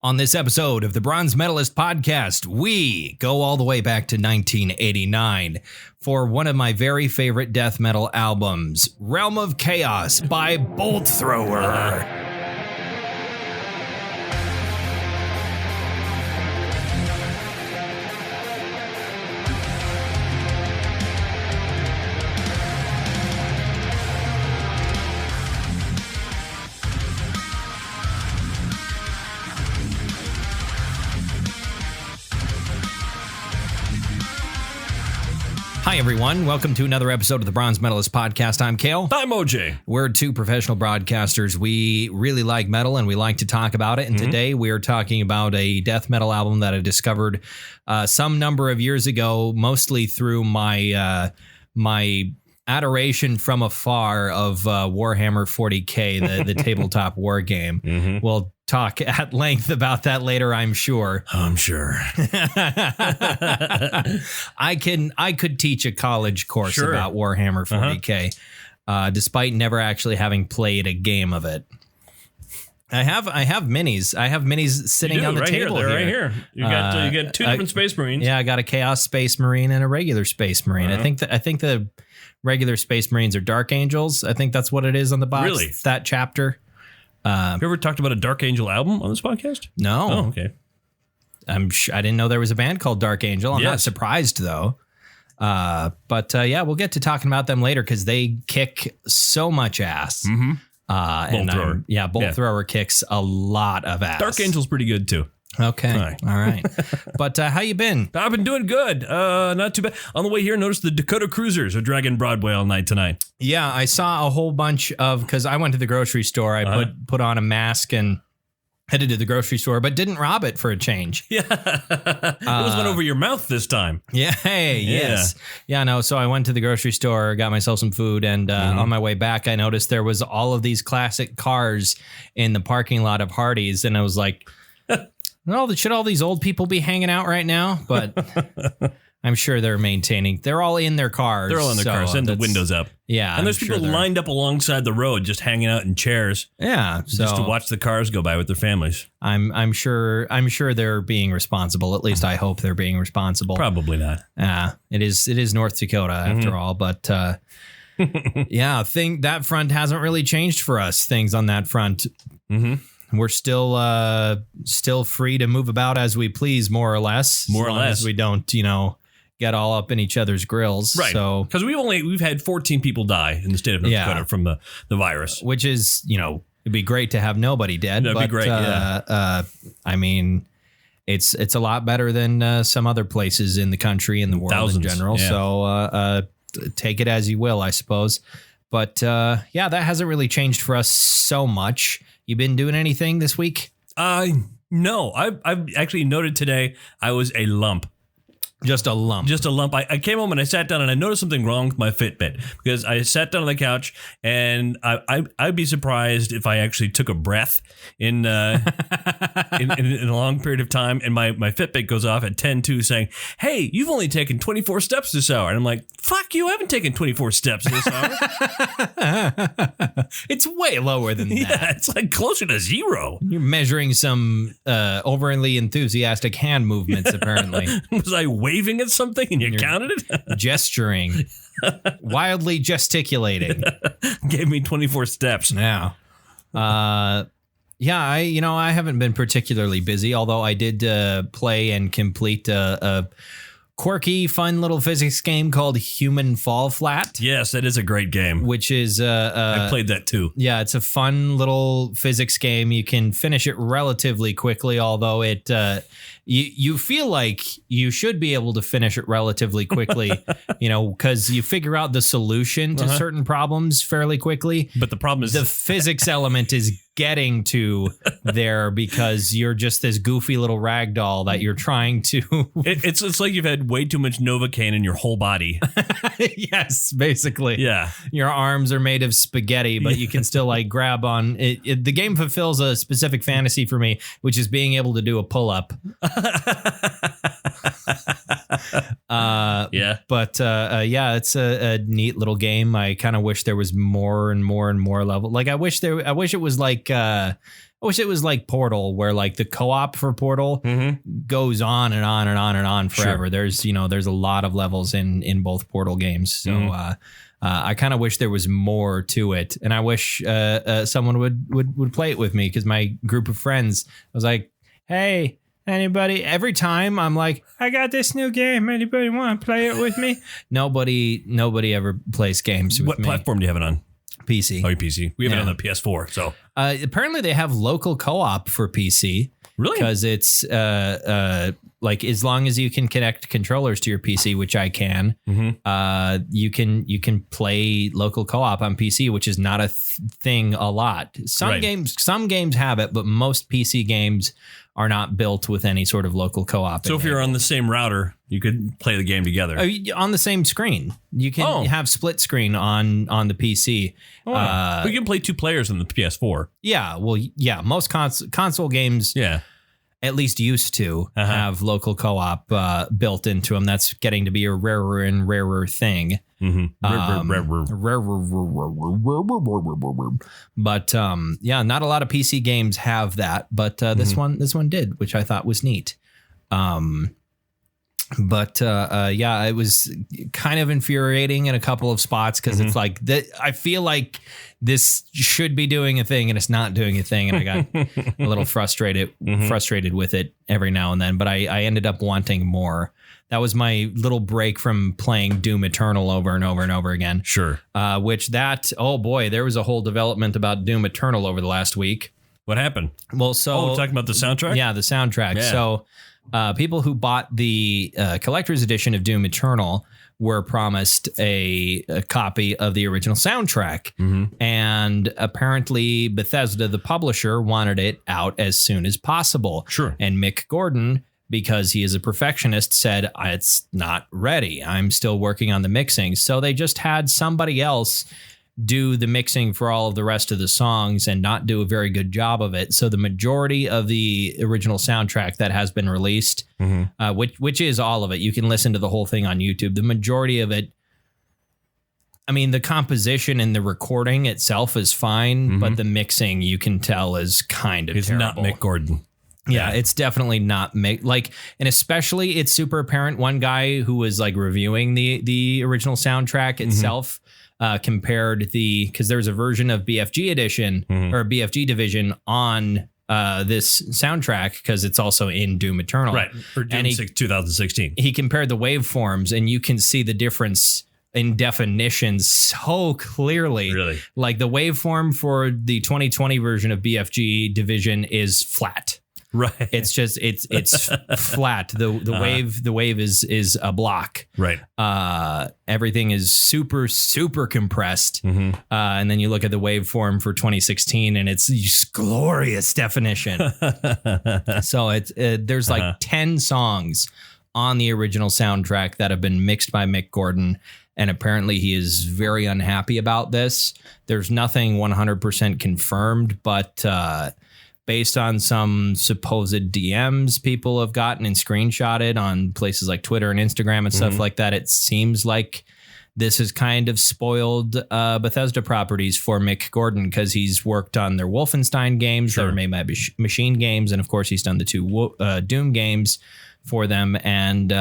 On this episode of the Bronze Metalist podcast, we go all the way back to 1989 for one of my very favorite death metal albums, Realm of Chaos by Bolt Thrower. Hi, everyone. Welcome to another episode of the Bronze Metalist podcast. I'm Kale. I'm OJ. We're two professional broadcasters. We really like metal and we like to talk about it. And today we're talking about a death metal album that I discovered some number of years ago, mostly through my my adoration from afar of Warhammer 40K, the tabletop war game. We'll talk at length about that later, I'm sure. I'm sure. I could teach a college course about Warhammer 40K, despite never actually having played a game of it. I have minis. I have minis sitting on the table here. Right here. You got two different Space Marines. Yeah, I got a Chaos Space Marine and a regular Space Marine. I think the regular Space Marines are Dark Angels. I think that's what it is on the box. Really? It's that chapter. Have you ever talked about a Dark Angel album on this podcast? No. Oh, okay. I didn't know there was a band called Dark Angel. I'm not surprised, though. But we'll get to talking about them later because they kick so much ass. Bolt Thrower. Bolt Thrower kicks a lot of ass. Dark Angel's pretty good, too. Okay. All right. But how you been? I've been doing good. Not too bad. On the way here, noticed the Dakota Cruisers are dragging Broadway all night tonight. Yeah, I saw a whole bunch of, because I went to the grocery store. I put on a mask and headed to the grocery store, but didn't rob it for a change. Yeah. It was went over your mouth this time. Yeah. Hey, yes. Yeah, no. So I went to the grocery store, got myself some food, and on my way back, I noticed there was all of these classic cars in the parking lot of Hardee's, and I was like, should all these old people be hanging out right now? But I'm sure they're maintaining. They're all in their cars. They're all in their cars, and the windows up. Yeah, and there's people lined up alongside the road, just hanging out in chairs. Yeah, just to watch the cars go by with their families. I'm sure they're being responsible. At least I hope they're being responsible. Probably not. It is North Dakota after all, but that front hasn't really changed for us. Things on that front. We're still free to move about as we please, more or less. More or less, as we don't, get all up in each other's grills. Right. So, because we've had 14 people die in the state of North Dakota from the virus, which is, it'd be great to have nobody dead. That'd be great. I mean, it's a lot better than some other places in the country and the world in general. Yeah. So take it as you will, I suppose. But that hasn't really changed for us so much. You been doing anything this week? No. I've actually noted today I was a lump. Just a lump. Just a lump. I came home and I sat down and I noticed something wrong with my Fitbit because I sat down on the couch and I'd be surprised if I actually took a breath in a long period of time, and my Fitbit goes off at 10:02 saying, "Hey, you've only taken 24 steps this hour." And I'm like, "Fuck you! I haven't taken 24 steps this hour." It's way lower than that. Yeah, it's like closer to zero. You're measuring some overly enthusiastic hand movements, apparently. Was I waving at something and you counted it? Gesturing. Wildly gesticulating. Gave me 24 steps. Yeah. I haven't been particularly busy, although I did play and complete a quirky, fun little physics game called Human Fall Flat. Yes, that is a great game. Which is... I played that too. Yeah, it's a fun little physics game. You can finish it relatively quickly, although it... You feel like you should be able to finish it relatively quickly, because you figure out the solution to certain problems fairly quickly. But the problem is the physics element is getting to there because you're just this goofy little rag doll that you're trying to. It's like you've had way too much Novocaine in your whole body. Yes, basically. Yeah. Your arms are made of spaghetti, but you can still grab on it. The game fulfills a specific fantasy for me, which is being able to do a pull up. It's a neat little game. I kind of wish there was more and more and more level. I wish it was like I wish it was like Portal, where like the co-op for Portal goes on and on and on and on forever. Sure. There's a lot of levels in both Portal games. So I kind of wish there was more to it, and I wish someone would play it with me, because my group of friends, I was like, hey, anybody? Every time I'm like, I got this new game. Anybody want to play it with me? Nobody ever plays games with me. What platform do you have it on? PC. Oh, your PC. We have it on the PS4. So apparently they have local co-op for PC. Really? Because it's like, as long as you can connect controllers to your PC, which I can, you can play local co-op on PC, which is not a thing a lot. Some games have it, but most PC games are not built with any sort of local co-op. So if you're on the same router, you could play the game together. On the same screen. You can have split screen on the PC. We can play 2 players on the PS4. Yeah, well, yeah, most console games at least used to have local co-op built into them. That's getting to be a rarer and rarer thing. But not a lot of PC games have that, but this one did, which I thought was neat. It was kind of infuriating in a couple of spots, because it's like that. I feel like this should be doing a thing and it's not doing a thing, and I got a little frustrated with it every now and then. But I ended up wanting more. That was my little break from playing Doom Eternal over and over and over again. Sure. There was a whole development about Doom Eternal over the last week. What happened? Well, talking about the soundtrack? Yeah, the soundtrack. Yeah. So people who bought the collector's edition of Doom Eternal were promised a copy of the original soundtrack. And apparently Bethesda, the publisher, wanted it out as soon as possible. Sure. And Mick Gordon, because he is a perfectionist, said, it's not ready. I'm still working on the mixing. So they just had somebody else do the mixing for all of the rest of the songs and not do a very good job of it. So the majority of the original soundtrack that has been released, which is all of it, you can listen to the whole thing on YouTube. The majority of it, I mean, the composition and the recording itself is fine, but the mixing, you can tell, is kind of terrible. It's not Mick Gordon. Yeah, it's definitely not and especially it's super apparent. One guy who was like reviewing the original soundtrack itself compared because there's a version of BFG edition or BFG division on this soundtrack, because it's also in Doom Eternal. Right. For Doom 2016. He compared the waveforms, and you can see the difference in definition so clearly. Really? Like the waveform for the 2020 version of BFG division is flat. Right. It's just it's flat. The wave is a block. Right. Everything is super compressed. And then you look at the waveform for 2016, and it's just glorious definition. So there's like 10 songs on the original soundtrack that have been mixed by Mick Gordon, and apparently he is very unhappy about this. There's nothing 100% confirmed, but based on some supposed DMs people have gotten and screenshotted on places like Twitter and Instagram and stuff like that, it seems like this has kind of spoiled Bethesda properties for Mick Gordon, because he's worked on their Wolfenstein games that were made by Machine Games, and of course he's done the 2 Doom games for them, and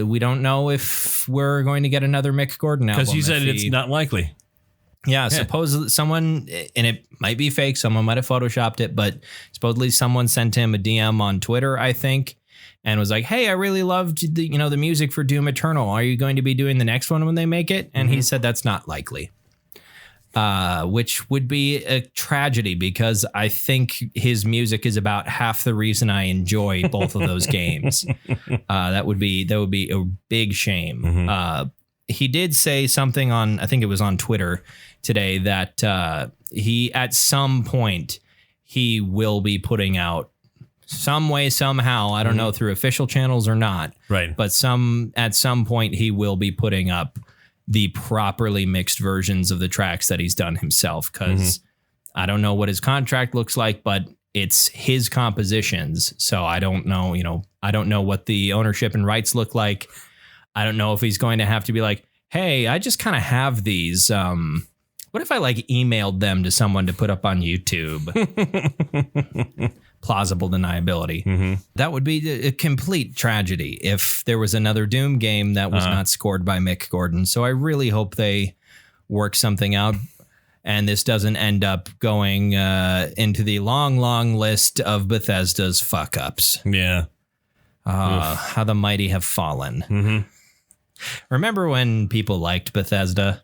we don't know if we're going to get another Mick Gordon album. Because he said it's not likely. Yeah, supposedly someone, and it might be fake, someone might have photoshopped it, but supposedly someone sent him a DM on Twitter, I think, and was like, hey, I really loved the music for Doom Eternal. Are you going to be doing the next one when they make it? And he said that's not likely, which would be a tragedy, because I think his music is about half the reason I enjoy both of those games. That would be a big shame. He did say something on, I think it was on Twitter today, that he at some point he will be putting out some way, somehow, I don't know, through official channels or not, right? But at some point he will be putting up the properly mixed versions of the tracks that he's done himself, because I don't know what his contract looks like, but it's his compositions. So I don't know, I don't know what the ownership and rights look like. I don't know if he's going to have to be like, hey, I just kind of have these. What if I like emailed them to someone to put up on YouTube? Plausible deniability. Mm-hmm. That would be a complete tragedy if there was another Doom game that was not scored by Mick Gordon. So I really hope they work something out and this doesn't end up going into the long, long list of Bethesda's fuck ups. Yeah. How the mighty have fallen. Mm-hmm. Remember when people liked Bethesda?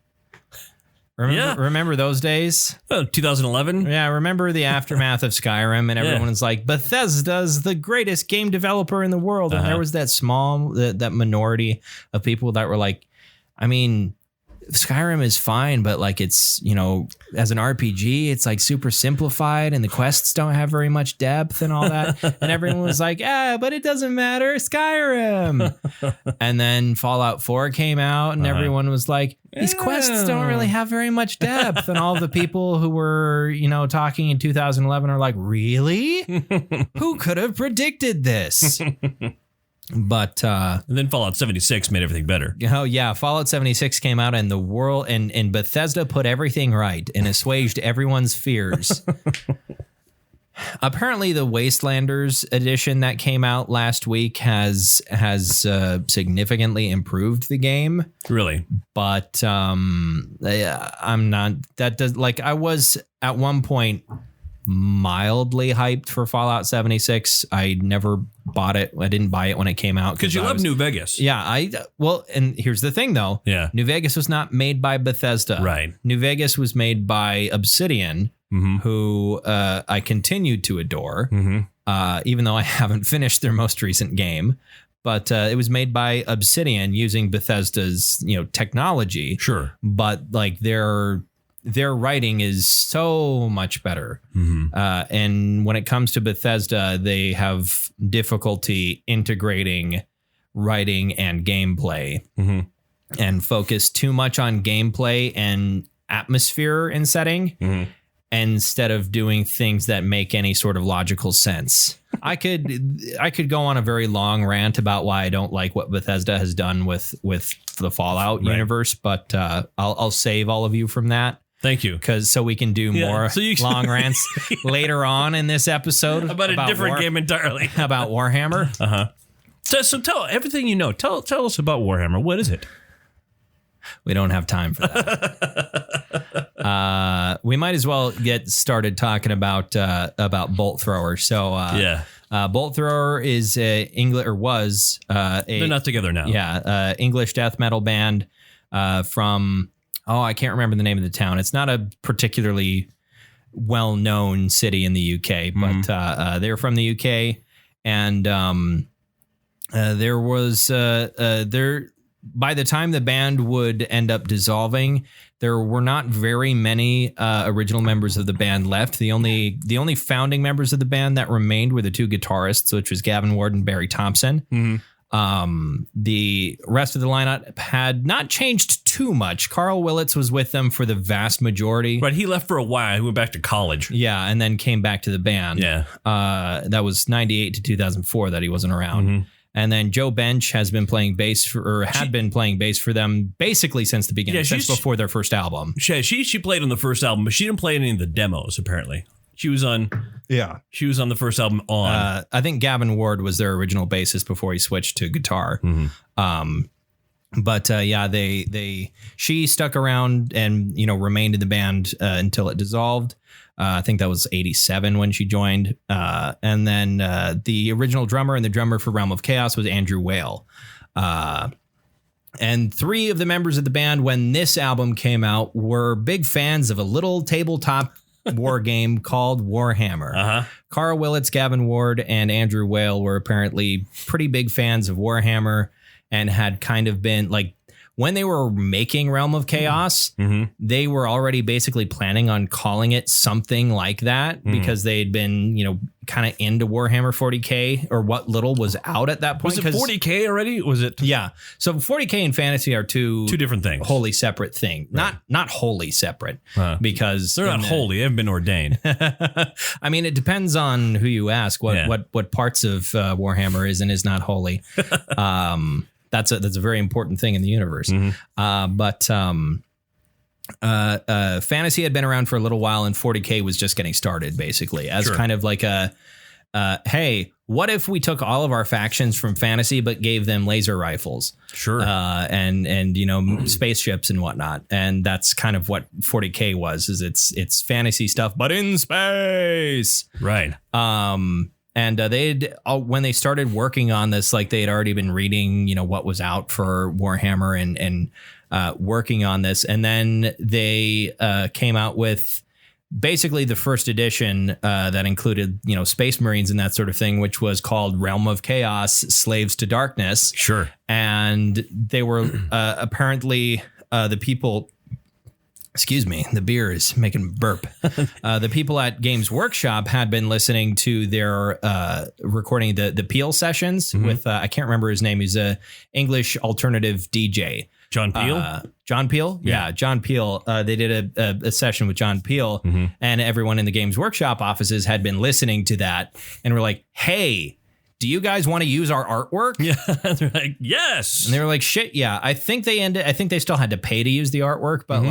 Remember those days? 2011? Yeah, remember the aftermath of Skyrim and everyone was like, Bethesda's the greatest game developer in the world. And there was that minority of people that were like, I mean, Skyrim is fine, but like it's, you know, as an RPG, it's like super simplified and the quests don't have very much depth and all that. And everyone was like, but it doesn't matter, Skyrim. And then Fallout 4 came out and everyone was like, these quests don't really have very much depth. And all the people who were, you know, talking in 2011 are like, really? Who could have predicted this? But and then Fallout 76 made everything better. Oh yeah, Fallout 76 came out and the world and Bethesda put everything right and assuaged everyone's fears. Apparently, the Wastelanders edition that came out last week has significantly improved the game. Really, but I'm not. That does like I was at one point mildly hyped for Fallout 76. I never bought it. I didn't buy it when it came out because you love New Vegas. Yeah, and here's the thing though. Yeah, New Vegas was not made by Bethesda. Right. New Vegas was made by Obsidian, who I continued to adore, even though I haven't finished their most recent game. But it was made by Obsidian using Bethesda's technology. Sure, but like their writing is so much better. And when it comes to Bethesda, they have difficulty integrating writing and gameplay and focus too much on gameplay and atmosphere and setting instead of doing things that make any sort of logical sense. I could go on a very long rant about why I don't like what Bethesda has done with the Fallout universe, but I'll save all of you from that. Thank you. So we can do more long rants later on in this episode. About a different game entirely. About Warhammer. So tell everything you know. Tell us about Warhammer. What is it? We don't have time for that. We might as well get started talking about Bolt Thrower. So Bolt Thrower is English or was they're not together now. Yeah, English death metal band from. Oh, I can't remember the name of the town. It's not a particularly well-known city in the UK, but they're from the UK. And there was by the time the band would end up dissolving, there were not very many original members of the band left. The only founding members of the band that remained were the two guitarists, which was Gavin Ward and Barry Thompson. The rest of the lineup had not changed too much. Carl Willits was with them for the vast majority. Right, he left for a while. He went back to college. Yeah, and then came back to the band. Yeah. That was 98 to 2004 that he wasn't around. And then Joe Bench has been playing bass been playing bass for them basically since the beginning, since before their first album. She played on the first album, but she didn't play any of the demos, apparently. She was on the first album on. I think Gavin Ward was their original bassist before he switched to guitar. But she stuck around and remained in the band until it dissolved. I think that was 87 when she joined. And then the original drummer and the drummer for Realm of Chaos was Andrew Whale. And three of the members of the band, when this album came out, were big fans of a little tabletop war game called Warhammer. Carl Willits, Gavin Ward, and Andrew Whale were apparently pretty big fans of Warhammer and had kind of been like when they were making Realm of Chaos, they were already basically planning on calling it something like that because they'd been, kind of into Warhammer 40K or what little was out at that point. Was it 40K already? Was it? Yeah. So 40K and fantasy are two different things. Wholly separate thing. Right. Not wholly separate because they're not holy. They haven't been ordained. I mean, it depends on who you ask what parts of Warhammer is and is not holy. That's a very important thing in the universe. fantasy had been around for a little while, and 40K was just getting started, basically, as kind of like a hey, what if we took all of our factions from fantasy but gave them laser rifles? Sure. And spaceships and whatnot. And that's kind of what 40K was, is it's fantasy stuff, but in space. Right. And they'd when they started working on this, like they had already been reading, what was out for Warhammer and working on this. And then they came out with basically the first edition that included, Space Marines and that sort of thing, which was called Realm of Chaos, Slaves to Darkness. Sure. And they were apparently the people. Excuse me, the beer is making me burp. The people at Games Workshop had been listening to their recording the Peel sessions with, I can't remember his name. He's a English alternative DJ. John Peel? John Peel? Yeah, John Peel. They did a session with John Peel, and everyone in the Games Workshop offices had been listening to that and were like, hey, do you guys want to use our artwork? Yeah, they're like, yes. And they were like, shit, yeah. I think they still had to pay to use the artwork, but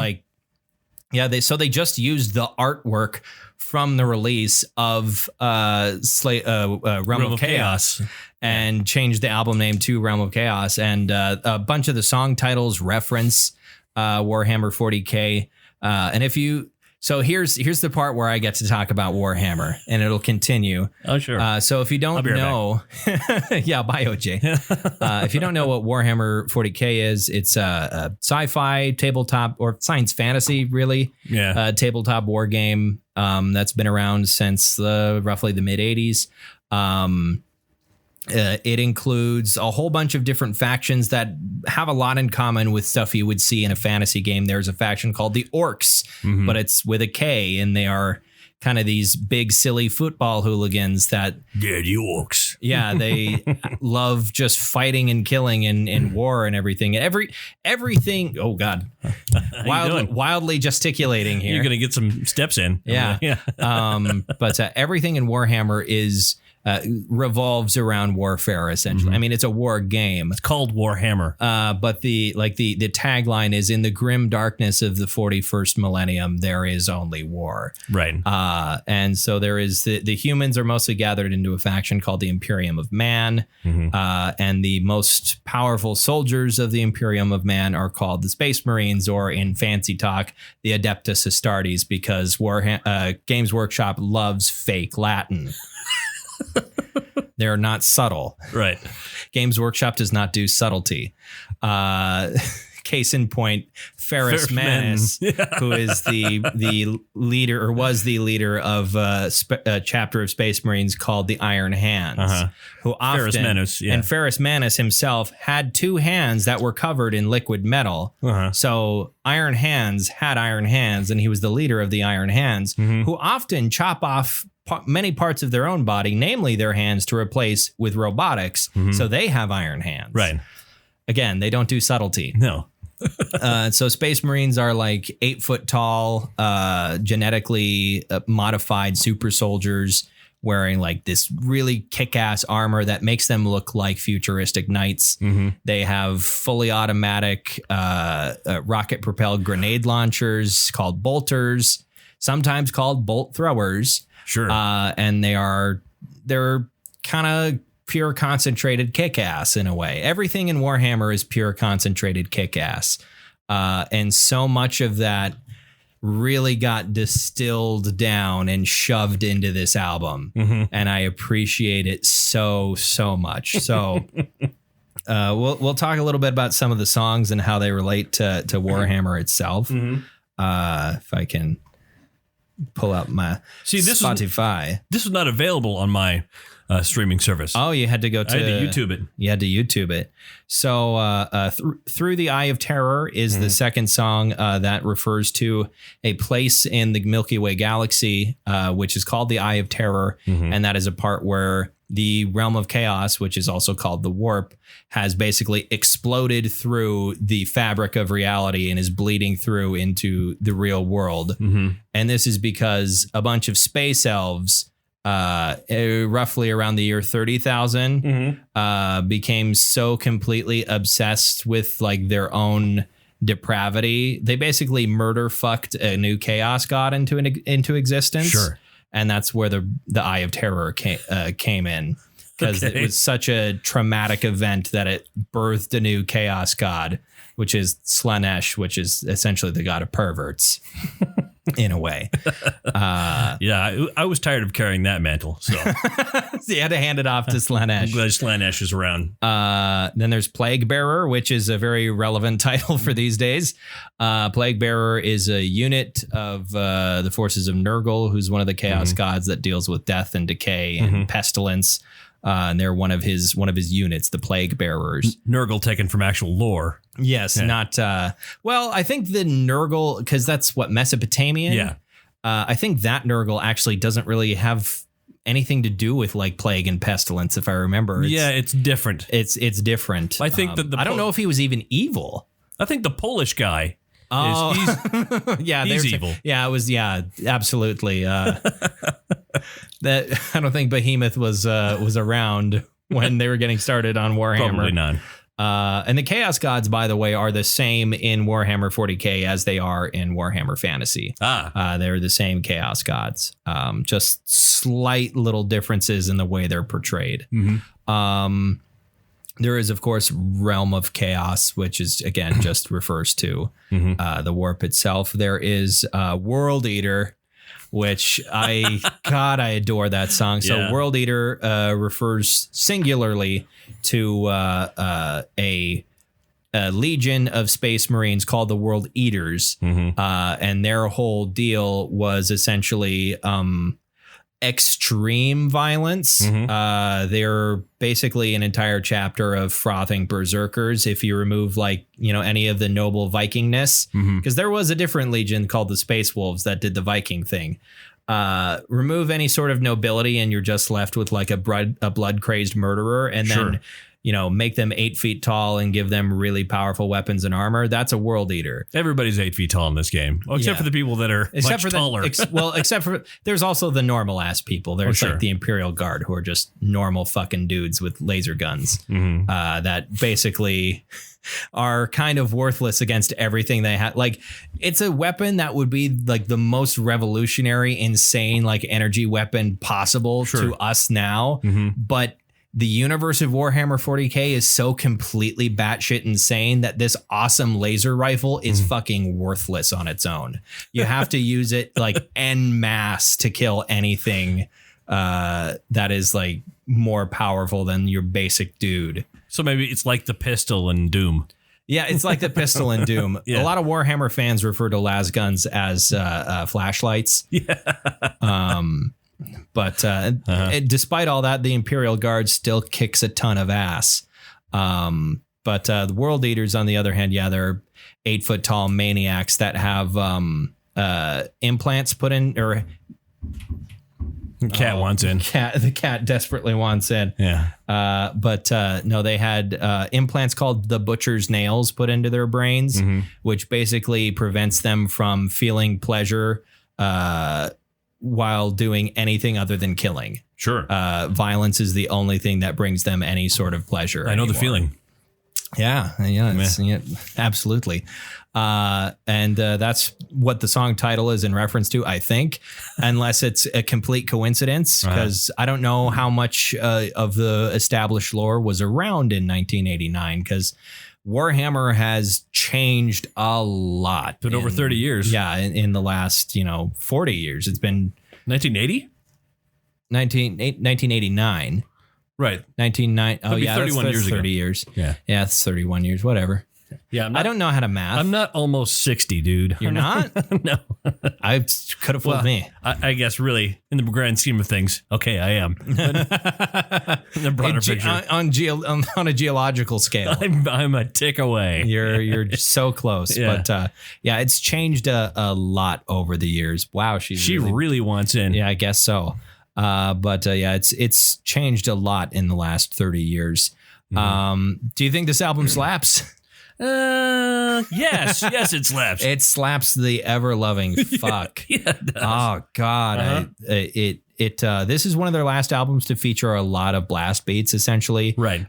yeah, they just used the artwork from the release of Realm of Chaos and changed the album name to Realm of Chaos, and a bunch of the song titles reference Warhammer 40K. And here's the part where I get to talk about Warhammer, and it'll continue. Oh, sure. So if you don't know, yeah, bye, OJ. If you don't know what Warhammer 40K is, it's a sci-fi tabletop or science fantasy, really. Yeah. Tabletop war game that's been around since roughly the mid 80s. It includes a whole bunch of different factions that have a lot in common with stuff you would see in a fantasy game. There's a faction called the Orcs, but it's with a K, and they are kind of these big, silly football hooligans that... Yeah, the Orcs. Yeah, they love just fighting and killing and war and everything. Everything... Oh, God. Wildly gesticulating here. You're going to get some steps in. Yeah. But everything in Warhammer is... revolves around warfare, essentially. I mean, it's a war game. It's called Warhammer. But the tagline is, in the grim darkness of the 41st millennium, there is only war. Right. And so there is the humans are mostly gathered into a faction called the Imperium of Man. And the most powerful soldiers of the Imperium of Man are called the Space Marines, or in fancy talk, the Adeptus Astartes, because Games Workshop loves fake Latin. They're not subtle. Right. Games Workshop does not do subtlety. Case in point, Ferrus Manus, who is the leader, or was the leader of a chapter of Space Marines called the Iron Hands, who often, Ferrus Manus, and Ferrus Manus himself had two hands that were covered in liquid metal. So Iron Hands had iron hands, and he was the leader of the Iron Hands, who often chop off many parts of their own body, namely their hands, to replace with robotics. So they have iron hands. Right. Again, they don't do subtlety. No. So Space Marines are like 8 foot tall, genetically modified super soldiers wearing like this really kick-ass armor that makes them look like futuristic knights. They have fully automatic rocket-propelled grenade launchers called bolters, sometimes called bolt throwers. Sure. And they're kind of pure concentrated kick-ass in a way. Everything in Warhammer is pure concentrated kick-ass. And so much of that really got distilled down and shoved into this album. And I appreciate it so much. So we'll talk a little bit about some of the songs and how they relate to Warhammer itself. If I can pull out my Spotify. This was not available on my streaming service. Oh, you had to go I had to YouTube it. You had to YouTube it. So Through the Eye of Terror is the second song that refers to a place in the Milky Way galaxy, which is called the Eye of Terror. And that is a part where the Realm of Chaos, which is also called the Warp, has basically exploded through the fabric of reality and is bleeding through into the real world. And this is because a bunch of space elves, roughly around the year 30,000, became so completely obsessed with like their own depravity. They basically murder fucked a new chaos god into existence. Sure. And that's where the Eye of Terror came in, because it was such a traumatic event that it birthed a new chaos god, which is Slanesh, which is essentially the god of perverts. In a way. Yeah, I was tired of carrying that mantle, so you had to hand it off to Slanesh. I'm glad Slanesh is around. Then there's Plague Bearer, which is a very relevant title for these days. Plague Bearer is a unit of the forces of Nurgle, who's one of the chaos gods that deals with death and decay and pestilence. And they're one of his units, the Plague Bearers. Nurgle taken from actual lore. Yes, not well, I think the Nurgle, because that's what, Mesopotamian. Yeah. I think that Nurgle actually doesn't really have anything to do with like plague and pestilence, if I remember. It's different. It's different. I think that I don't know if he was even evil. I think the Polish guy. He's evil. Yeah, it was. Yeah, absolutely. That I don't think Behemoth was around when they were getting started on Warhammer. Probably not. And the Chaos Gods, by the way, are the same in Warhammer 40K as they are in Warhammer Fantasy. They're the same Chaos Gods, just slight little differences in the way they're portrayed. There is, of course, Realm of Chaos, which is, again, just refers to the warp itself. There is World Eater, which I adore that song. So World Eater refers singularly to a legion of space marines called the World Eaters. And their whole deal was essentially extreme violence. They're basically an entire chapter of frothing berserkers. If you remove any of the noble Vikingness, because there was a different legion called the Space Wolves that did the Viking thing. Remove any sort of nobility and you're just left with like a blood crazed murderer, and then make them 8 feet tall and give them really powerful weapons and armor. That's a World Eater. Everybody's 8 feet tall in this game, except for the people that are much taller. Except for there's also the normal ass people. There's like the Imperial Guard, who are just normal fucking dudes with laser guns that basically are kind of worthless against everything they have. Like, it's a weapon that would be like the most revolutionary, insane, like energy weapon possible to us now. But the universe of Warhammer 40K is so completely batshit insane that this awesome laser rifle is fucking worthless on its own. You have to use it like en masse to kill anything that is like more powerful than your basic dude. So maybe it's like the pistol in Doom. Yeah, it's like the pistol in Doom. A lot of Warhammer fans refer to las guns as flashlights. But despite all that, the Imperial Guard still kicks a ton of ass. But the World Eaters, on the other hand, they're 8 foot tall maniacs that have implants put in, or the cat wants in. The cat desperately wants in. But no, they had implants called the Butcher's Nails put into their brains, which basically prevents them from feeling pleasure while doing anything other than killing. Violence is the only thing that brings them any sort of pleasure. I know the feeling. Absolutely. And that's what the song title is in reference to, I think, unless it's a complete coincidence, because I don't know how much of the established lore was around in 1989, because Warhammer has changed a lot. Been over 30 years. Yeah, in the last, 40 years. It's been 1980? 1989. Right. 1990. Oh, yeah, 31 that's years 30 ago. years. Yeah. Yeah, it's 31 years, whatever. Yeah, I don't know how to math. I'm not almost 60, dude. You're not? No. I could have fooled me. I guess really, in the grand scheme of things, okay, I am. But in the broader picture. On a geological scale. I'm a tick away. You're so close. But it's changed a lot over the years. Wow, she really wants in. Yeah, I guess so. But it's changed a lot in the last 30 years. Do you think this album slaps? Yes, it slaps. It slaps the ever loving fuck. Yeah, it does. Oh God, it this is one of their last albums to feature a lot of blast beats, essentially. Right.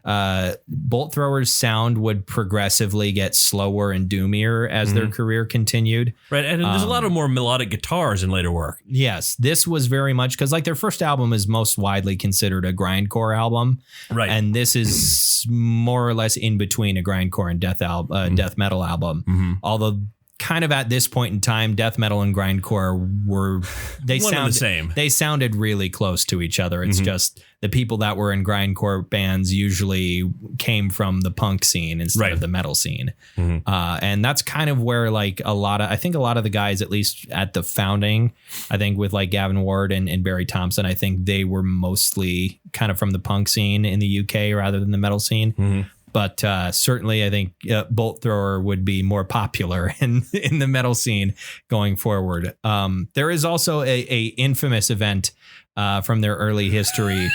Bolt Thrower's sound would progressively get slower and doomier as their career continued. Right. And there's a lot of more melodic guitars in later work. Yes, this was very much because like their first album is most widely considered a grindcore album. Right. And this is more or less in between a grindcore and death metal album. Although kind of at this point in time, death metal and grindcore were the same. They sounded really close to each other. It's just the people that were in grindcore bands usually came from the punk scene instead of the metal scene. And that's kind of where like I think a lot of the guys, at least at the founding, I think with like Gavin Ward and Barry Thompson, I think they were mostly kind of from the punk scene in the UK rather than the metal scene. But certainly, I think Bolt Thrower would be more popular in the metal scene going forward. There is also a infamous event from their early history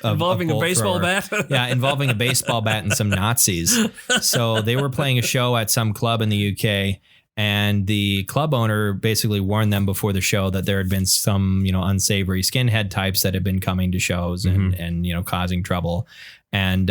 involving a baseball bat. Yeah, involving a baseball bat and some Nazis. So they were playing a show at some club in the UK. And the club owner basically warned them before the show that there had been some, unsavory skinhead types that had been coming to shows and causing trouble. And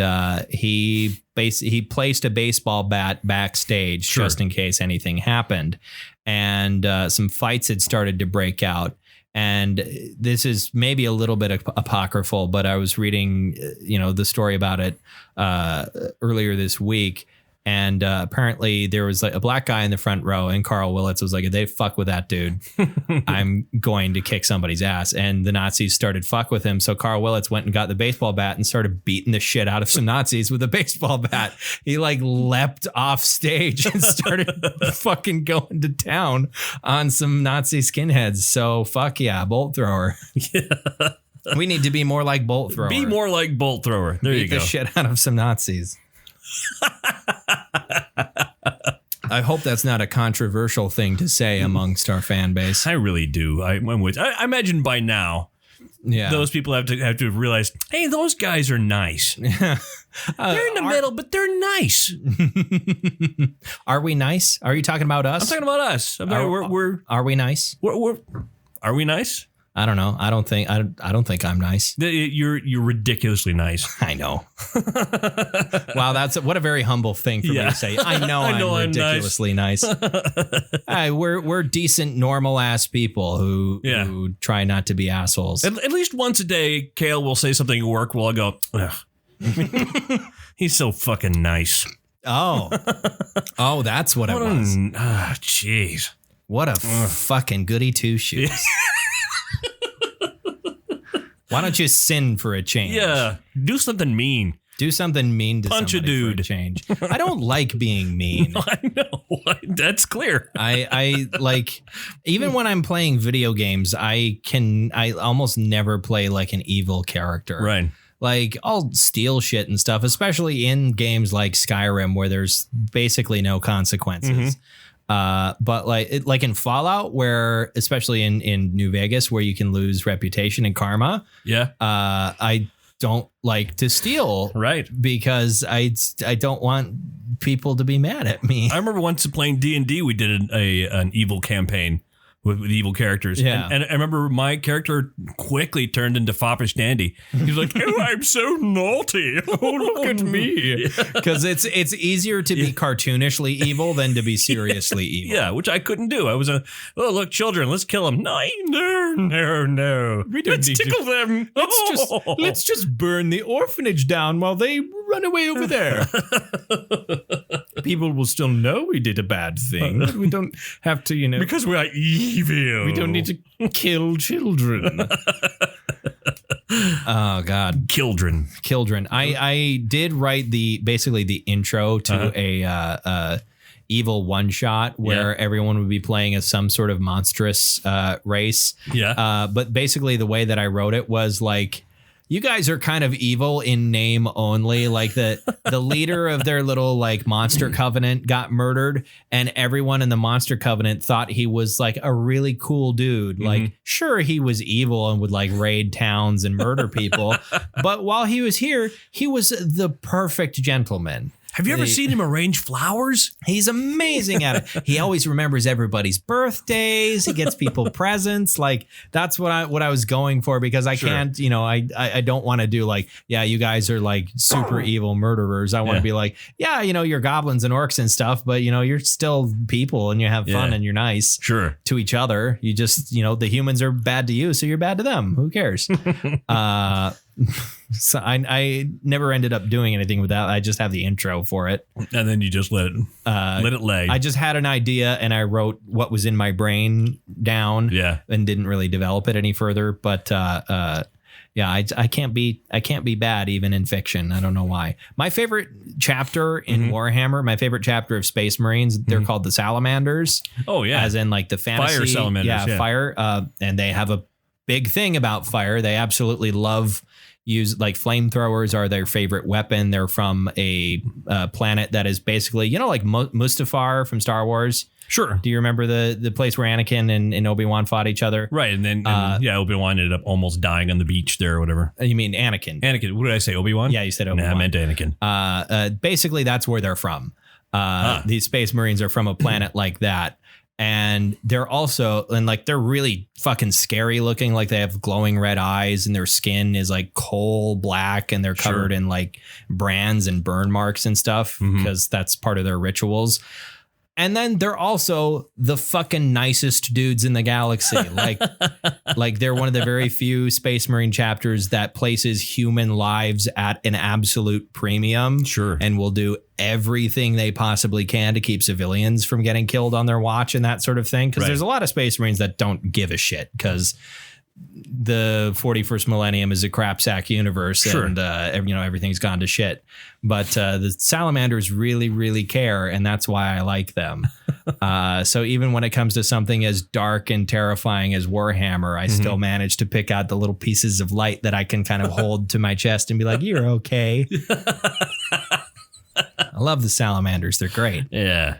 he placed a baseball bat backstage just in case anything happened. And some fights had started to break out. And this is maybe a little bit apocryphal, but I was reading, the story about it earlier this week. And apparently there was like a black guy in the front row, and Carl Willits was like, if they fuck with that dude, I'm going to kick somebody's ass. And the Nazis started fuck with him. So Carl Willits went and got the baseball bat and started beating the shit out of some Nazis with a baseball bat. He like leapt off stage and started fucking going to town on some Nazi skinheads. So fuck yeah, Bolt Thrower. Yeah. We need to be more like Bolt Thrower. Be more like Bolt Thrower. There you go. Beat the shit out of some Nazis. I hope that's not a controversial thing to say amongst our fan base. I really do. I imagine by now, those people have to realize, hey, those guys are nice. They're in the middle, but they're nice. Are we nice? Are you talking about us? I'm talking about us. Are we nice? Are we nice? I don't know. I don't think I'm nice. You're ridiculously nice. I know. Wow, what a very humble thing for me to say. I know I'm ridiculously nice. We're decent, normal ass people who try not to be assholes. At least once a day, Kale will say something at work while I go, ugh. He's so fucking nice. Oh, that's what it was. Jeez. What a fucking goody two shoes. Why don't you sin for a change? Yeah, do something mean. Do something mean to punch a dude for a change. I don't like being mean. I know. That's clear. I like, even when I'm playing video games, I almost never play like an evil character. Right. Like I'll steal shit and stuff, especially in games like Skyrim where there's basically no consequences. But like in Fallout, where especially in New Vegas, where you can lose reputation and karma. Yeah. I don't like to steal. Right. Because I don't want people to be mad at me. I remember once playing D&D, we did an evil campaign with evil characters. Yeah. And I remember my character quickly turned into Foppish Dandy. He's like, oh, I'm so naughty. Oh, look at me. Because it's easier to be cartoonishly evil than to be seriously evil. Yeah, which I couldn't do. I was look, children, let's kill them. No. Let's tickle them. Let's just burn the orphanage down while they run away over there. People will still know we did a bad thing. But we don't have to, because we are evil. We don't need to kill children. Oh God, Children. I did write basically the intro to a evil one shot where everyone would be playing as some sort of monstrous race. Yeah. But basically the way that I wrote it was like, you guys are kind of evil in name only. Like the leader of their little like monster covenant got murdered, and everyone in the monster covenant thought he was like a really cool dude. Like, sure, he was evil and would like raid towns and murder people. But while he was here, he was the perfect gentleman. Have you ever seen him arrange flowers? He's amazing at it. He always remembers everybody's birthdays. He gets people presents. Like that's what I was going for, because I can't, you know, I don't want to do like, yeah, you guys are like super evil murderers. I want to be like, yeah, you know, you're goblins and orcs and stuff, but you know, you're still people and you have fun and you're nice to each other. You just, you know, the humans are bad to you, so you're bad to them. Who cares? So I never ended up doing anything with that. I just have the intro for it. And then you just let it lay. I just had an idea and I wrote what was in my brain down and didn't really develop it any further. But I can't be bad even in fiction. I don't know why. My favorite chapter in Warhammer, my favorite chapter of Space Marines, they're called the Salamanders. Oh, yeah. As in like the fantasy. Fire salamanders. Yeah, fire. And they have a big thing about fire. They absolutely love like flamethrowers are their favorite weapon. They're from a planet that is basically, you know, like Mustafar from Star Wars. Sure. Do you remember the place where Anakin and Obi-Wan fought each other? Right. And then, Obi-Wan ended up almost dying on the beach there or whatever. You mean Anakin? Anakin. What did I say? Obi-Wan? Yeah, you said Obi-Wan. Nah, I meant Anakin. Basically, that's where they're from. These Space Marines are from a planet like that. And they're also, and like, they're really fucking scary looking. Like they have glowing red eyes and their skin is like coal black and they're covered in like brands and burn marks and stuff because that's part of their rituals. And then they're also the fucking nicest dudes in the galaxy. Like they're one of the very few Space Marine chapters that places human lives at an absolute premium. Sure. And will do everything they possibly can to keep civilians from getting killed on their watch and that sort of thing. Because there's a lot of Space Marines that don't give a shit because the 41st millennium is a crap sack universe and you know, everything's gone to shit, but the salamanders really, really care, and that's why I like them. So even when it comes to something as dark and terrifying as Warhammer, I still manage to pick out the little pieces of light that I can kind of hold to my chest and be like, you're okay. I love the salamanders. They're great. Yeah.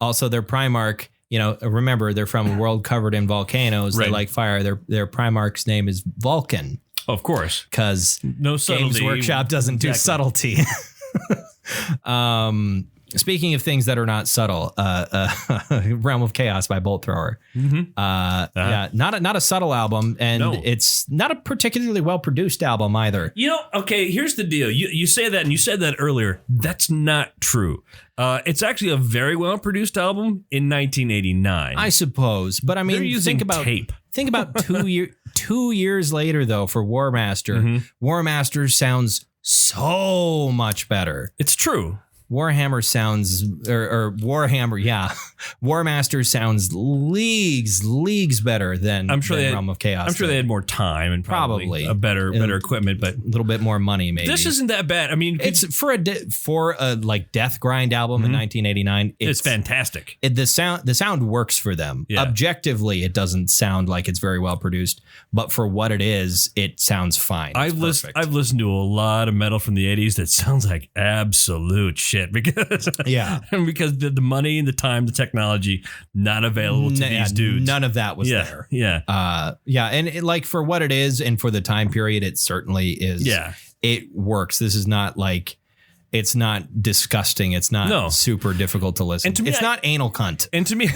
Also their Primarch, you know, remember they're from a world covered in volcanoes. They like fire. Their Primarch's name is Vulcan. Of course. Because no subtlety. Games Workshop doesn't do subtlety. Speaking of things that are not subtle, Realm of Chaos by Bolt Thrower. Yeah, not a subtle album, and it's not a particularly well produced album either. You know, okay, here's the deal. You say that, and you said that earlier. That's not true. It's actually a very well produced album in 1989. I suppose, but I mean, think about tape. Think about 2 years later, though, for War Master. War Master sounds so much better. It's true. Warhammer sounds, or Warhammer, War Master sounds leagues better than Realm of Chaos. I'm sure they had more time and probably a better equipment, but a little bit more money. Maybe this isn't that bad. I mean, it's for a like death grind album in 1989. It's fantastic. The sound works for them. Yeah. Objectively, it doesn't sound like it's very well produced, but for what it is, it sounds fine. I've listened to a lot of metal from the 80s that sounds like absolute shit. Because because the money, the time, the technology not available to these dudes. None of that was there. And like for what it is and for the time period, it certainly is. Yeah, it works. This is not like, it's not disgusting. It's not super difficult to listen. And to me, it's not anal cunt. And to me.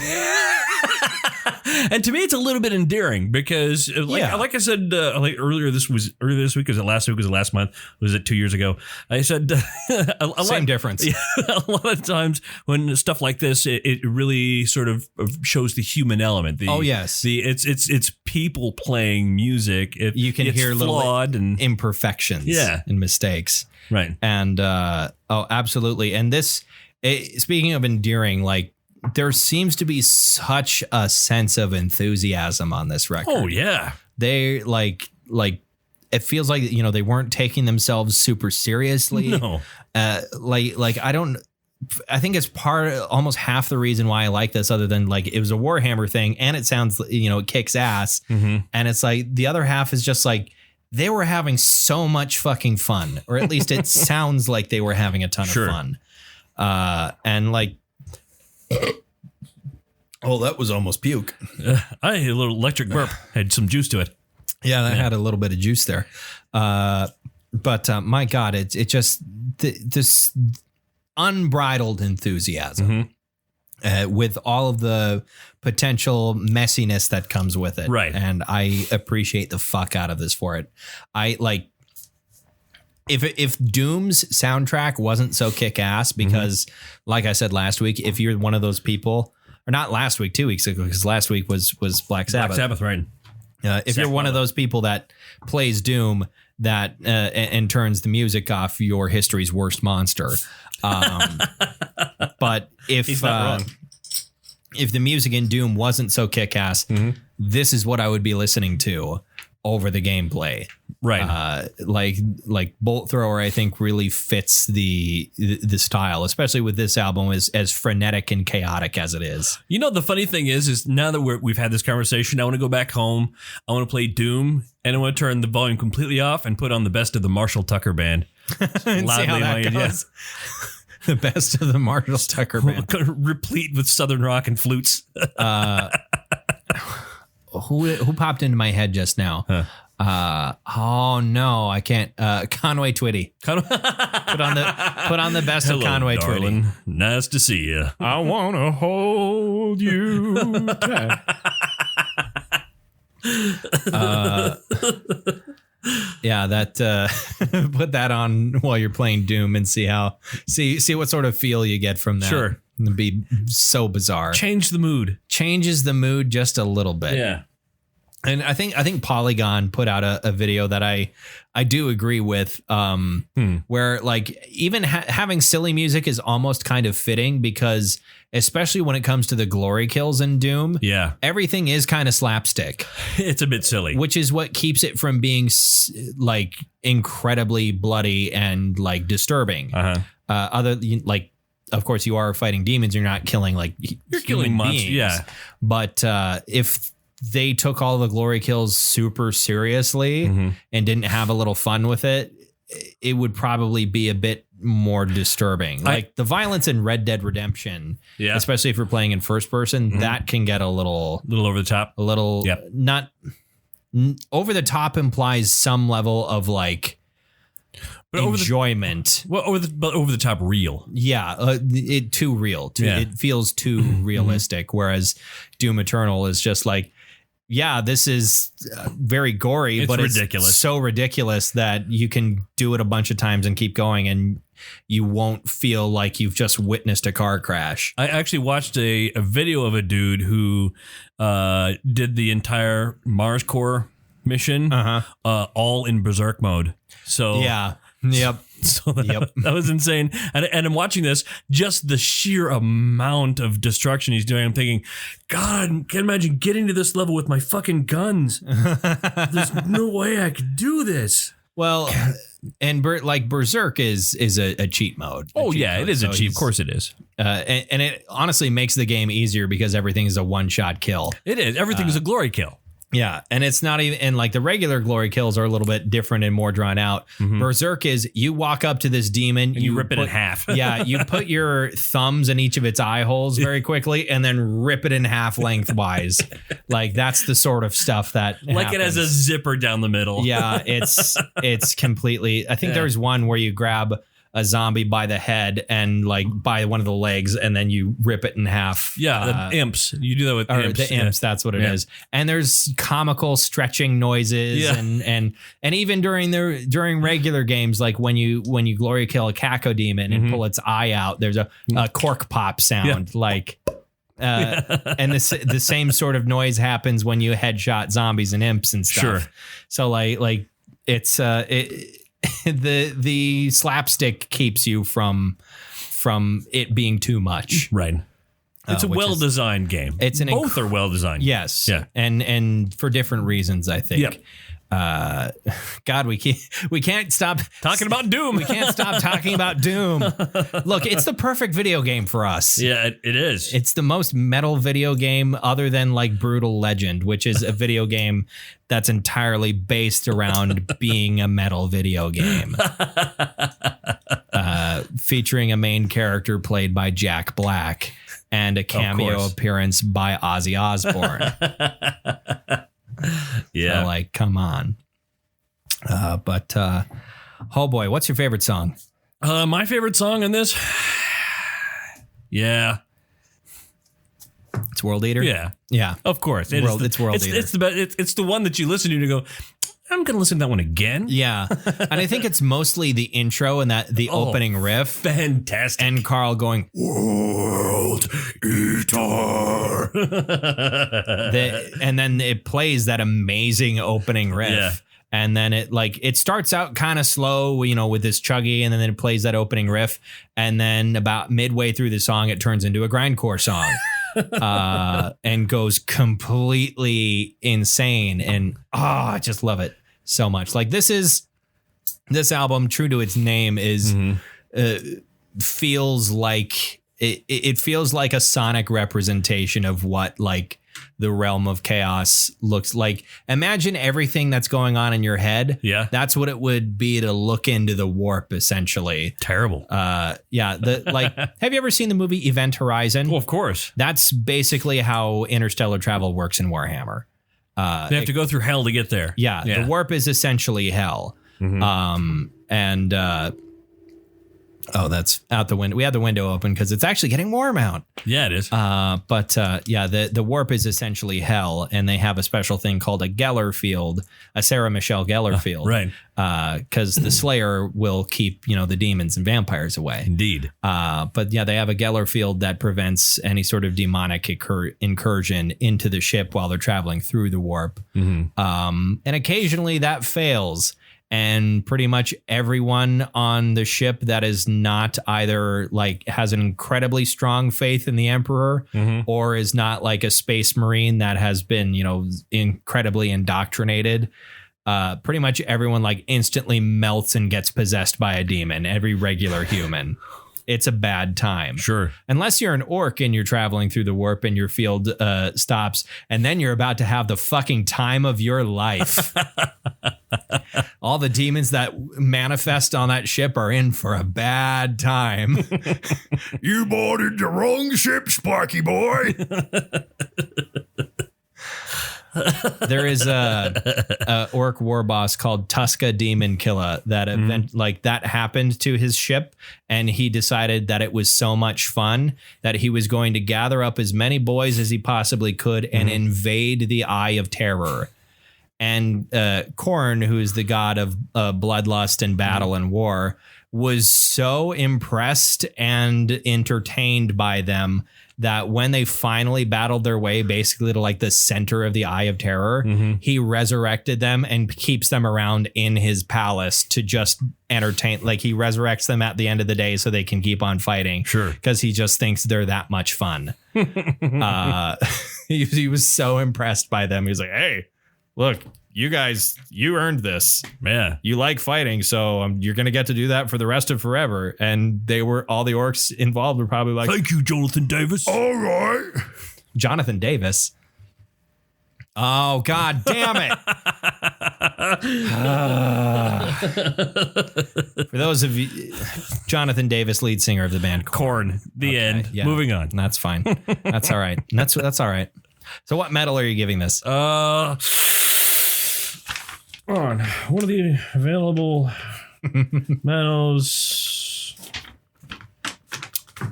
And to me, it's a little bit endearing because, like I said, like earlier this week, was it last week? Was it last month? Was it 2 years ago? I said, same difference. A lot of times when stuff like this, it really sort of shows the human element. It's people playing music. You can hear flawed little imperfections, and mistakes, right? And absolutely. And this, speaking of endearing, like, there seems to be such a sense of enthusiasm on this record. Oh, yeah. They like it feels like, you know, they weren't taking themselves super seriously. No. I think it's almost half the reason why I like this, other than like it was a Warhammer thing and it sounds, you know, it kicks ass. And it's like the other half is just like they were having so much fucking fun, or at least it sounds like they were having a ton of fun. And like, oh, that was almost puke. I had a little electric burp. Had some juice to it. Yeah, that had a little bit of juice there. But my God, it just this unbridled enthusiasm with all of the potential messiness that comes with it. Right. And I appreciate the fuck out of this for it. I like if Doom's soundtrack wasn't so kick ass, because like I said last week, if you're one of those people, or not last week, 2 weeks ago, because last week was Black Sabbath. Black Sabbath, right. If you're one of those people that plays Doom that and turns the music off, your history's worst monster. But if He's not wrong. If the music in Doom wasn't so kick-ass, this is what I would be listening to over the gameplay. Right. Like Bolt Thrower, I think really fits the style, especially with this album as frenetic and chaotic as it is. You know, the funny thing is now that we've had this conversation, I want to go back home. I want to play Doom, and I want to turn the volume completely off and put on the best of the Marshall Tucker Band. And see how that goes. The best of the Marshall Tucker Band. Replete with Southern rock and flutes. Who popped into my head just now? Oh no, I can't. Conway Twitty. Put on the best Hello, of Conway darling. Twitty. Nice to see you. I wanna hold you tight. Yeah, that put that on while you're playing Doom and see what sort of feel you get from that. Sure. It'd be so bizarre. Change the mood. Changes the mood just a little bit. Yeah. And I think Polygon put out a video that I do agree with, where like even having silly music is almost kind of fitting, because especially when it comes to the glory kills in Doom, everything is kind of slapstick. It's a bit silly, which is what keeps it from being like incredibly bloody and like disturbing. Like, of course, you are fighting demons. You're not killing like you're killing monsters. Yeah, but if they took all the glory kills super seriously and didn't have a little fun with it, it would probably be a bit more disturbing. Like the violence in Red Dead Redemption, especially if you're playing in first person, that can get a little over the top. A little not over the top implies some level of like enjoyment. Over the top real. Yeah, it too real. It feels too realistic. Whereas Doom Eternal is just like, yeah, this is very gory, but ridiculous. It's so ridiculous that you can do it a bunch of times and keep going, and you won't feel like you've just witnessed a car crash. I actually watched a video of a dude who did the entire Mars Core mission all in Berserk mode. So yeah. Yep. So that was insane. And I'm watching this, just the sheer amount of destruction he's doing. I'm thinking, God, I can't imagine getting to this level with my fucking guns. There's no way I could do this. Well, and like Berserk is a cheat mode. It is a cheat. Of course it is. And it honestly makes the game easier because everything is a one-shot kill. It is. Everything is a glory kill. Yeah, and it's not even, and like the regular glory kills are a little bit different and more drawn out. Berserk is you walk up to this demon, and you rip it in half. Yeah, you put your thumbs in each of its eye holes very quickly, and then rip it in half lengthwise. Like that's the sort of stuff that like happens. It has a zipper down the middle. Yeah, it's completely. I think there's one where you grab a zombie by the head and like by one of the legs, and then you rip it in half. Yeah, the imps. You do that with imps. The imps, that's what it is. And there's comical stretching noises, and even during regular games, like when you glory kill a cacodemon and pull its eye out, there's a cork pop sound, like. And the same sort of noise happens when you headshot zombies and imps and stuff. Sure. So like it's the slapstick keeps you from it being too much. Right. It's a well-designed game. Both are well-designed. Yes. Yeah. And for different reasons, I think. Yep. God, we can't stop talking about Doom. We can't stop talking about Doom. Look, it's the perfect video game for us. Yeah, it is. It's the most metal video game other than like Brutal Legend, which is a video game that's entirely based around being a metal video game. Featuring a main character played by Jack Black and a cameo appearance by Ozzy Osbourne. Yeah, so, like, come on. But Oh boy, what's your favorite song? My favorite song in this? Yeah. It's World Eater? Yeah. Yeah. Of course. It's World Eater. It's the best. It's the one that you listen to and go, I'm going to listen to that one again. Yeah. And I think it's mostly the intro and the opening riff. Fantastic. And Carl going, World Eater. And then it plays that amazing opening riff. Yeah. And then it starts out kind of slow, with this chuggy, and then it plays that opening riff. And then about midway through the song, it turns into a grindcore song. And goes completely insane. And I just love it so much. Like this album, true to its name, is feels like it feels like a sonic representation of what the realm of chaos looks like. Imagine everything that's going on in your head. Yeah. That's what it would be to look into the warp, essentially. Terrible. Yeah. Have you ever seen the movie Event Horizon? Well, of course. That's basically how interstellar travel works in Warhammer. They have to go through hell to get there. Yeah. The warp is essentially hell. Mm-hmm. That's out the window. We have the window open because it's actually getting warm out. Yeah, it is. The warp is essentially hell, and they have a special thing called a Geller field, a Sarah Michelle Gellar field, right? Because the Slayer will keep the demons and vampires away. Indeed. They have a Geller field that prevents any sort of demonic incursion into the ship while they're traveling through the warp. Mm-hmm. And occasionally that fails. And pretty much everyone on the ship that is not either has an incredibly strong faith in the Emperor or is not like a space marine that has been, incredibly indoctrinated. Pretty much everyone instantly melts and gets possessed by a demon. Every regular human. It's a bad time. Sure. Unless you're an orc and you're traveling through the warp and your field stops, and then you're about to have the fucking time of your life. All the demons that manifest on that ship are in for a bad time. You boarded the wrong ship, Sparky boy. There is a orc war boss called Tuska Demon Killer that that happened to his ship, and he decided that it was so much fun that he was going to gather up as many boys as he possibly could and invade the Eye of Terror. And Khorne, who is the god of bloodlust and battle and war, was so impressed and entertained by them that when they finally battled their way basically to the center of the Eye of Terror, he resurrected them and keeps them around in his palace to just entertain. He resurrects them at the end of the day so they can keep on fighting. Sure. Because he just thinks they're that much fun. He was so impressed by them. He was like, hey, look, you guys, you earned this. Yeah. You like fighting, so you're going to get to do that for the rest of forever. And all the orcs involved were probably like, thank you, Jonathan Davis. All right. Jonathan Davis. Oh, God damn it. For those of you, Jonathan Davis, lead singer of the band Khorne. The end. Yeah. Moving on. That's fine. That's all right. That's all right. So what metal are you giving this? On one of the available metals.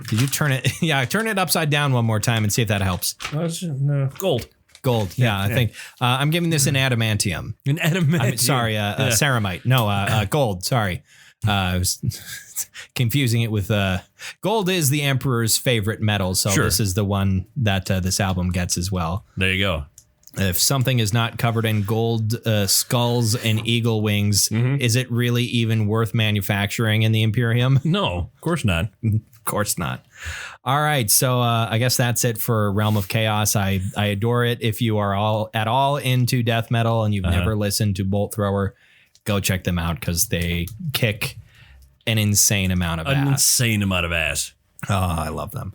Did you turn it? Yeah, turn it upside down one more time and see if that helps. No, gold. Yeah, I think I'm giving this an adamantium. An adamantium. Ceramite. No, gold. Sorry. I was confusing it with gold is the Emperor's favorite metal, so this is the one that this album gets as well. There you go. If something is not covered in gold skulls and eagle wings, is it really even worth manufacturing in the Imperium? No, of course not. Of course not. All right, so I guess that's it for Realm of Chaos. I adore it. If you are at all into death metal and you've never listened to Bolt Thrower, go check them out because they kick an insane amount of ass. Oh, I love them.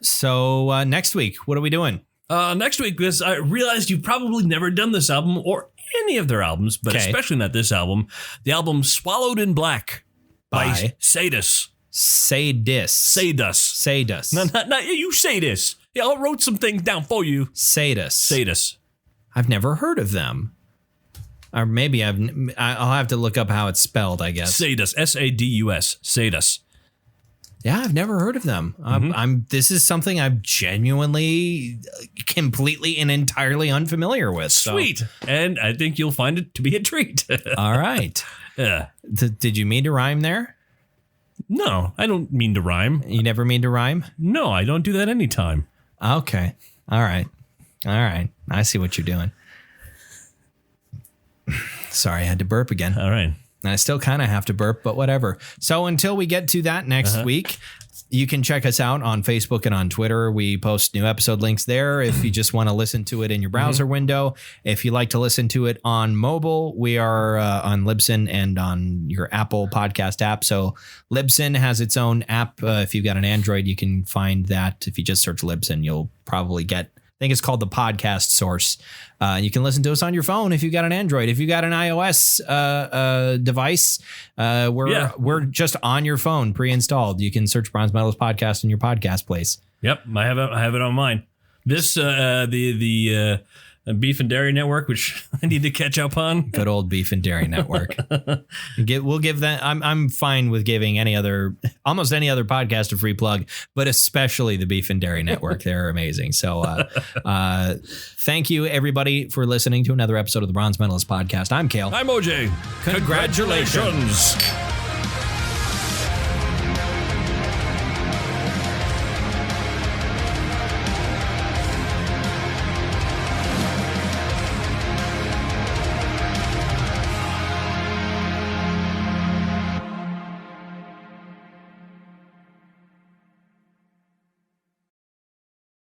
So next week, what are we doing? Next week, because I realized you've probably never done this album or any of their albums, but especially not this album. The album Swallowed in Black by Sadus. Sadus. No, you say this. Yeah, I wrote some things down for you. Sadus. Sadus. I've never heard of them. Or maybe I'll have to look up how it's spelled, I guess. Sadus, S-A-D-U-S, Sadus. Yeah, I've never heard of them. This is something I'm genuinely, completely and entirely unfamiliar with. Sweet. So. And I think you'll find it to be a treat. All right. Yeah. Did you mean to rhyme there? No, I don't mean to rhyme. You never mean to rhyme? No, I don't do that anytime. Okay. All right. I see what you're doing. Sorry, I had to burp again. All right. And I still kind of have to burp, but whatever. So until we get to that next week, you can check us out on Facebook and on Twitter. We post new episode links there if you just want to listen to it in your browser window. If you like to listen to it on mobile, we are on Libsyn and on your Apple podcast app. So Libsyn has its own app. If you've got an Android, you can find that. If you just search Libsyn, you'll probably get, I think it's called the Podcast Source. You can listen to us on your phone if you've got an Android. If you've got an iOS device, we're just on your phone, pre-installed. You can search Bronze Metalist Podcast in your podcast place. Yep, I have it on mine. This the Beef and Dairy Network, which I need to catch up on. Good old Beef and Dairy Network. We'll give that. I'm fine with giving almost any other podcast a free plug, but especially the Beef and Dairy Network. They're amazing. So thank you, everybody, for listening to another episode of the Bronze Medalist Podcast. I'm Kale. I'm OJ. Congratulations.